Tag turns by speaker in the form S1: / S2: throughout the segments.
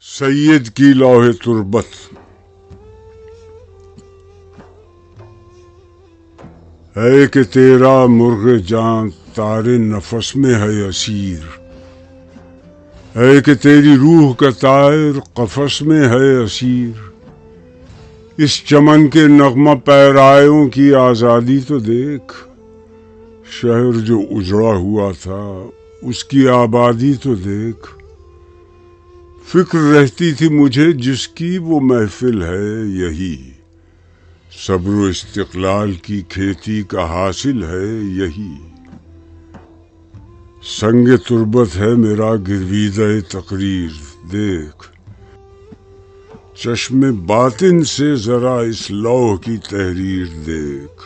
S1: سید کی لوح تربت۔ ہے کہ تیرا مرغ جان تارے نفس میں ہے اسیر، ہے کہ تیری روح کا طائر قفس میں ہے اسیر۔ اس چمن کے نغمہ پیرایوں کی آزادی تو دیکھ، شہر جو اجڑا ہوا تھا اس کی آبادی تو دیکھ۔ فکر رہتی تھی مجھے جس کی وہ محفل ہے یہی، صبر و استقلال کی کھیتی کا حاصل ہے یہی۔ سنگ تربت ہے میرا گرویدہ تقریر، دیکھ چشم باطن سے ذرا اس لوح کی تحریر دیکھ۔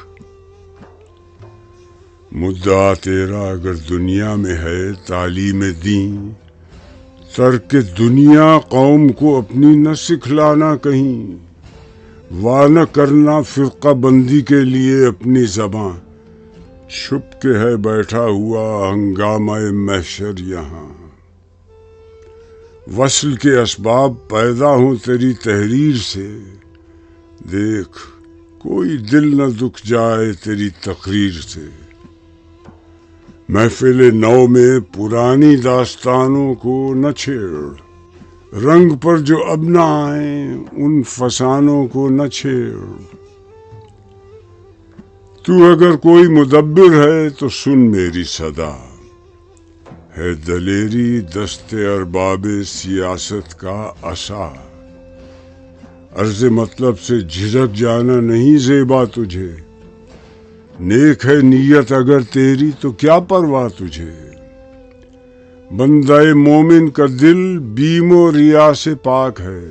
S1: مدعا تیرا اگر دنیا میں ہے تعلیم دین، ترک دنیا قوم کو اپنی نہ سکھلانا کہیں، وا نہ کرنا فرقہ بندی کے لیے اپنی زباں، چھپ کے ہے بیٹھا ہوا ہنگامہ محشر یہاں۔ وصل کے اسباب پیدا ہوں تیری تحریر سے، دیکھ کوئی دل نہ دکھ جائے تیری تقریر سے۔ محفل نو میں پرانی داستانوں کو نہ چھیڑ، رنگ پر جو اب نہ آئیں ان فسانوں کو نہ چھیڑ۔ تو اگر کوئی مدبر ہے تو سن میری صدا، ہے دلیری دست ارباب سیاست کا عصا۔ عرض مطلب سے جھجک جانا نہیں زیبا تجھے، نیک ہے نیت اگر تیری تو کیا پرواہ تجھے۔ بندہ مومن کا دل بیم و ریا سے پاک ہے،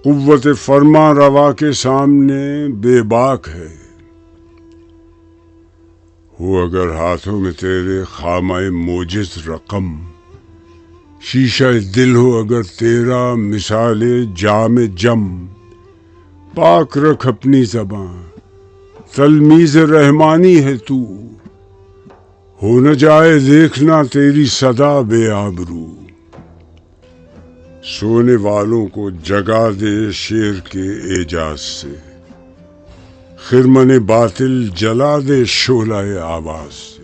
S1: قوت فرما روا کے سامنے بے باک ہے۔ ہو اگر ہاتھوں میں تیرے خامہ موجز رقم، شیشہ دل ہو اگر تیرا مثال جام جم، پاک رکھ اپنی زباں تلمیذ رحمانی ہے تو، ہو نہ جائے دیکھنا تیری صدا بے آبرو۔ سونے والوں کو جگا دے شعر کے اعجاز سے، خرمن باطل جلا دے شعلہ آواز۔